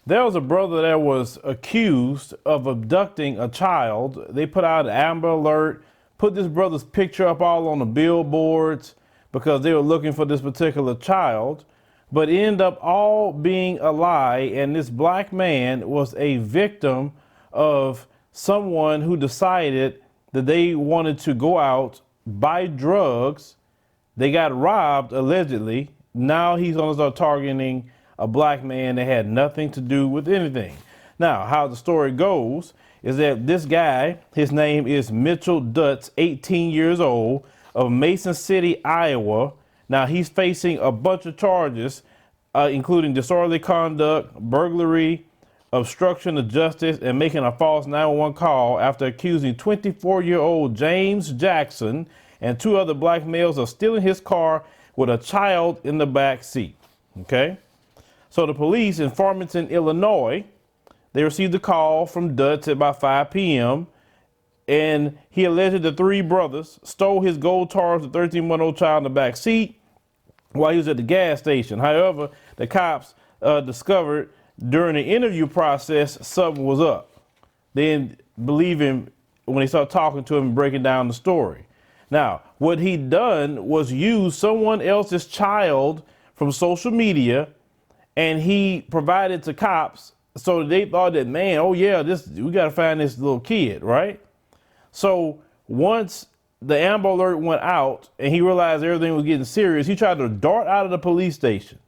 There was a brother that was accused of abducting a child. They put out an Amber Alert, put this brother's picture up all on the billboards because they were looking for this particular child, but it ended up all being a lie. And this black man was a victim of someone who decided that they wanted to go out, buy drugs. They got robbed, allegedly. Now he's going to start targeting a black man that had nothing to do with anything. Now, how the story goes is that this guy, his name is Mitchell Dutz, 18 years old, of Mason City, Iowa. Now, he's facing a bunch of charges, including disorderly conduct, burglary, obstruction of justice, and making a false 911 call after accusing 24-year-old James Jackson and two other black males of stealing his car with a child in the back seat. Okay? So the police in Farmington, Illinois, they received a call from Dutz at about 5 p.m. and he alleged the three brothers stole his gold Taurus, the 13-month-old child in the back seat while he was at the gas station. However, the cops discovered during the interview process something was up. They didn't believe him when they started talking to him and breaking down the story. Now, what he'd done was use someone else's child from social media, and he provided to cops, so they thought that, man, oh yeah, we got to find this little kid, right? So once the Amber Alert went out and he realized everything was getting serious, he tried to dart out of the police station.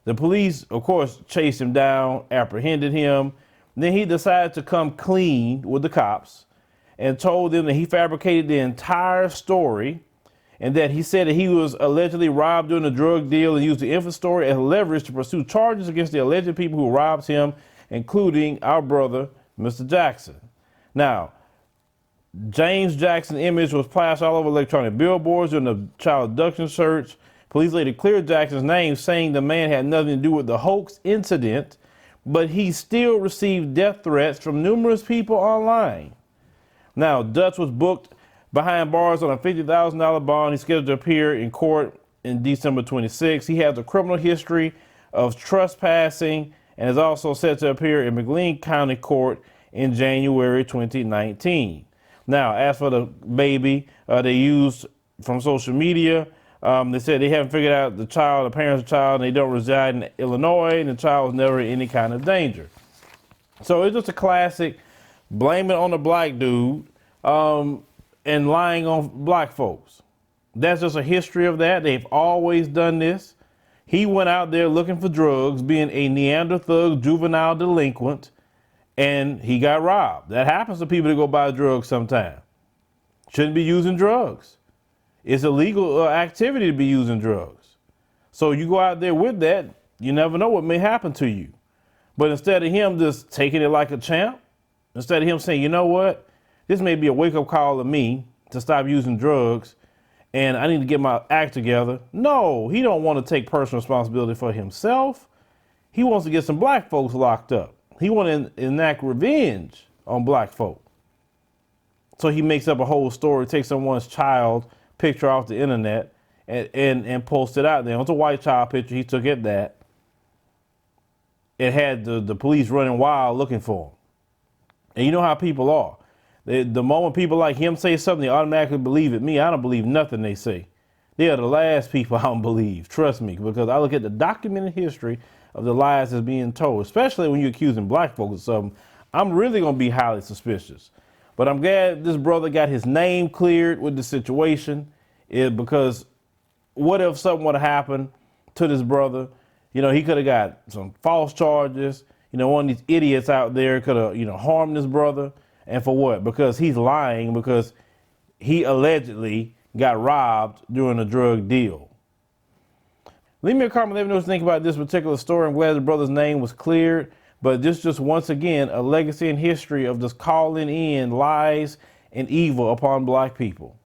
The police, of course, chased him down, apprehended him. Then he decided to come clean with the cops and told them that he fabricated the entire story, and that he said that he was allegedly robbed during a drug deal and used the infant story as leverage to pursue charges against the alleged people who robbed him, including our brother, Mr. Jackson. Now, James Jackson's image was plastered all over electronic billboards during the child abduction search. Police later cleared Jackson's name, saying the man had nothing to do with the hoax incident, but he still received death threats from numerous people online. Now, Dutz was booked behind bars on a $50,000 bond. He's scheduled to appear in court in December 26. He has a criminal history of trespassing and is also set to appear in McLean County Court in January 2019. Now, as for the baby they used from social media, they said they haven't figured out the parents of the child, and they don't reside in Illinois, and the child was never in any kind of danger. So it's just a classic blame it on the black dude and lying on black folks. That's just a history of that. They've always done this. He went out there looking for drugs, being a Neanderthal juvenile delinquent, and he got robbed. That happens to people that go buy drugs sometimes. Shouldn't be using drugs. It's illegal activity to be using drugs. So you go out there with that, you never know what may happen to you. But instead of him just taking it like a champ, instead of him saying, you know what, this may be a wake-up call to me to stop using drugs, and I need to get my act together. No, he don't want to take personal responsibility for himself. He wants to get some black folks locked up. He wants to enact revenge on black folk. So he makes up a whole story, takes someone's child picture off the internet and posts it out there. It's a white child picture. He took it that. It had the police running wild looking for him. And you know how people are. The moment people like him say something, they automatically believe it. Me, I don't believe nothing they say. They are the last people I don't believe. Trust me, because I look at the documented history of the lies that's being told, especially when you're accusing black folks of something. I'm really going to be highly suspicious. But I'm glad this brother got his name cleared with the situation, because what if something would have happened to this brother? You know, he could have got some false charges. You know, one of these idiots out there could have, harmed this brother. And for what? Because he's lying, because he allegedly got robbed during a drug deal. Leave me a comment, let me know what you think about this particular story. I'm glad the brother's name was cleared, but this just once again a legacy and history of just calling in lies and evil upon black people.